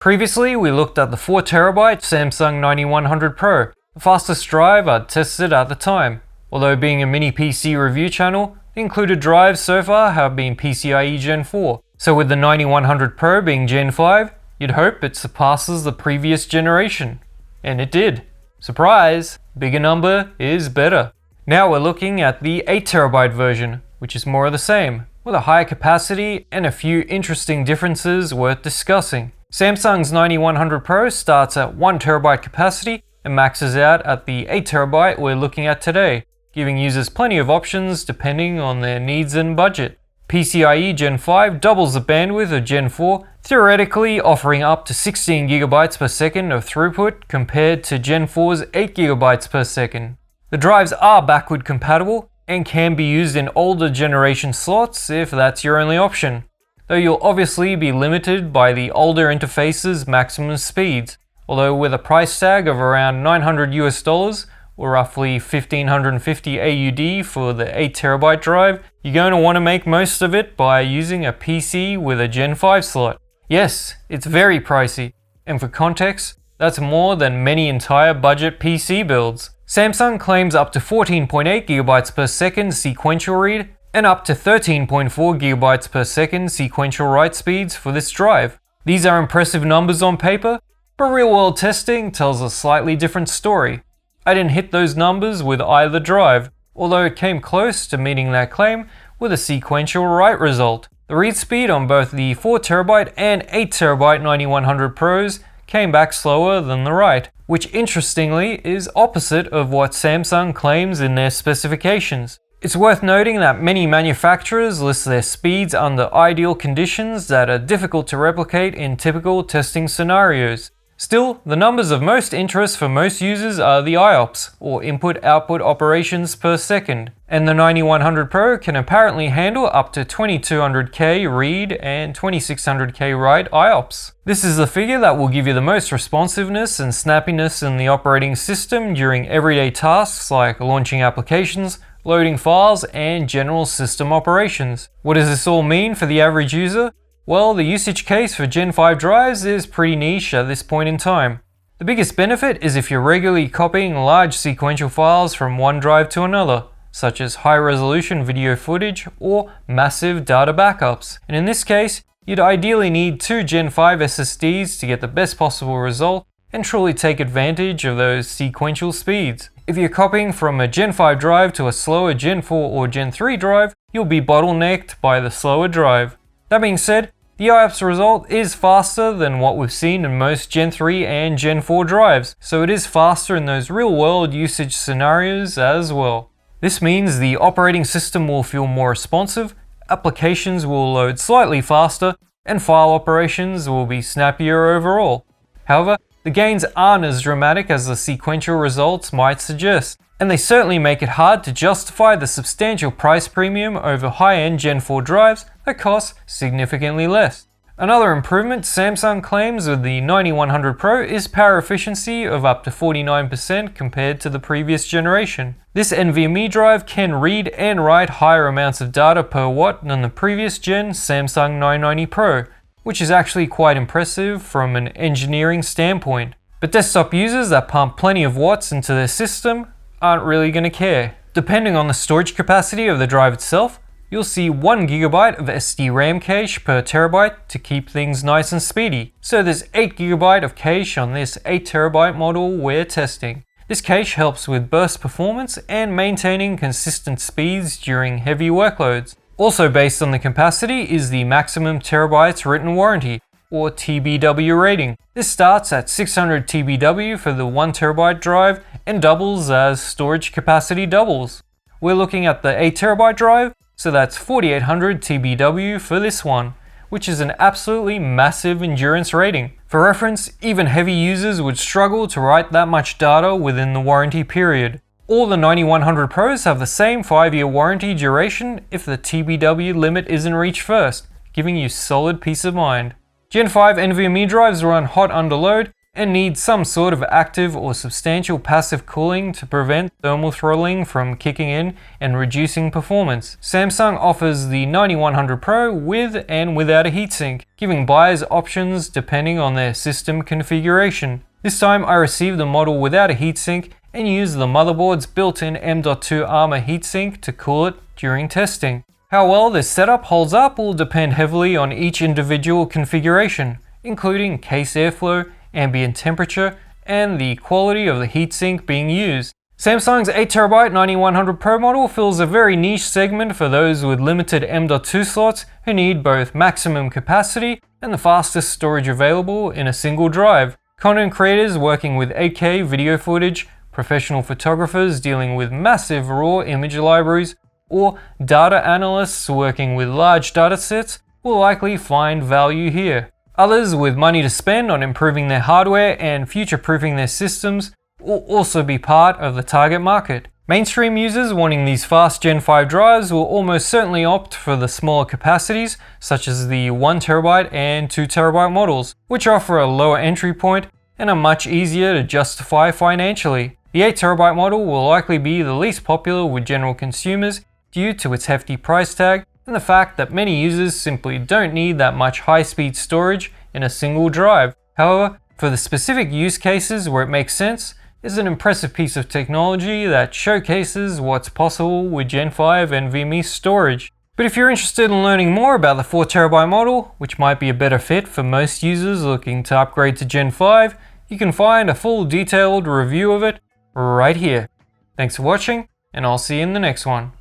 Previously, we looked at the 4TB Samsung 9100 Pro, the fastest drive I'd tested at the time. Although being a mini PC review channel, the included drives so far have been PCIe Gen 4. So with the 9100 Pro being Gen 5, you'd hope it surpasses the previous generation. And it did. Surprise! Bigger number is better. Now we're looking at the 8TB version, which is more of the same, with a higher capacity and a few interesting differences worth discussing. Samsung's 9100 Pro starts at 1TB capacity and maxes out at the 8TB we're looking at today, giving users plenty of options depending on their needs and budget. PCIe Gen 5 doubles the bandwidth of Gen 4, theoretically offering up to 16GB per second of throughput compared to Gen 4's 8GB per second. The drives are backward compatible and can be used in older generation slots if that's your only option, though you'll obviously be limited by the older interface's maximum speeds. Although with a price tag of around $900 or roughly 1550 AUD for the 8TB drive, you're going to want to make most of it by using a PC with a Gen 5 slot. Yes, it's very pricey, and for context, that's more than many entire budget PC builds. Samsung claims up to 14.8GB per second sequential read and up to 13.4GB per second sequential write speeds for this drive. These are impressive numbers on paper, but real-world testing tells a slightly different story. I didn't hit those numbers with either drive, although it came close to meeting that claim with a sequential write result. The read speed on both the 4TB and 8TB 9100 Pros came back slower than the write, which interestingly is opposite of what Samsung claims in their specifications. It's worth noting that many manufacturers list their speeds under ideal conditions that are difficult to replicate in typical testing scenarios. Still, the numbers of most interest for most users are the IOPS, or input-output operations per second, and the 9100 Pro can apparently handle up to 2200K read and 2600K write IOPS. This is the figure that will give you the most responsiveness and snappiness in the operating system during everyday tasks like launching applications, loading files, and general system operations. What does this all mean for the average user? Well, the usage case for Gen 5 drives is pretty niche at this point in time. The biggest benefit is if you're regularly copying large sequential files from one drive to another, such as high-resolution video footage or massive data backups. And in this case, you'd ideally need two Gen 5 SSDs to get the best possible result and truly take advantage of those sequential speeds. If you're copying from a Gen 5 drive to a slower Gen 4 or Gen 3 drive, you'll be bottlenecked by the slower drive. That being said, the IOPS result is faster than what we've seen in most Gen 3 and Gen 4 drives, so it is faster in those real-world usage scenarios as well. This means the operating system will feel more responsive, applications will load slightly faster, and file operations will be snappier overall. However, the gains aren't as dramatic as the sequential results might suggest, and they certainly make it hard to justify the substantial price premium over high-end Gen 4 drives that cost significantly less. Another improvement Samsung claims with the 9100 Pro is power efficiency of up to 49% compared to the previous generation. This NVMe drive can read and write higher amounts of data per watt than the previous gen Samsung 990 Pro, which is actually quite impressive from an engineering standpoint. But desktop users that pump plenty of watts into their system aren't really going to care. Depending on the storage capacity of the drive itself, you'll see 1GB of SD RAM cache per terabyte to keep things nice and speedy. So there's 8GB of cache on this 8TB model we're testing. This cache helps with burst performance and maintaining consistent speeds during heavy workloads. Also based on the capacity is the maximum terabytes written warranty, or TBW rating. This starts at 600 TBW for the 1TB drive and doubles as storage capacity doubles. We're looking at the 8TB drive, so that's 4800 TBW for this one, which is an absolutely massive endurance rating. For reference, even heavy users would struggle to write that much data within the warranty period. All the 9100 Pros have the same 5-year warranty duration if the TBW limit isn't reached first, giving you solid peace of mind. Gen 5 NVMe drives run hot under load and need some sort of active or substantial passive cooling to prevent thermal throttling from kicking in and reducing performance. Samsung offers the 9100 Pro with and without a heatsink, giving buyers options depending on their system configuration. This time I received the model without a heatsink and used the motherboard's built-in M.2 Armor heatsink to cool it during testing. How well this setup holds up will depend heavily on each individual configuration, including case airflow, ambient temperature, and the quality of the heatsink being used. Samsung's 8TB 9100 Pro model fills a very niche segment for those with limited M.2 slots who need both maximum capacity and the fastest storage available in a single drive. Content creators working with 8K video footage, professional photographers dealing with massive raw image libraries, or data analysts working with large datasets will likely find value here. Others with money to spend on improving their hardware and future-proofing their systems will also be part of the target market. Mainstream users wanting these fast Gen 5 drives will almost certainly opt for the smaller capacities, such as the 1TB and 2TB models, which offer a lower entry point and are much easier to justify financially. The 8TB model will likely be the least popular with general consumers due to its hefty price tag and the fact that many users simply don't need that much high-speed storage in a single drive. However, for the specific use cases where it makes sense, it's an impressive piece of technology that showcases what's possible with Gen 5 NVMe storage. But if you're interested in learning more about the 4TB model, which might be a better fit for most users looking to upgrade to Gen 5, you can find a full detailed review of it right here. Thanks for watching, and I'll see you in the next one.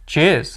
Cheers!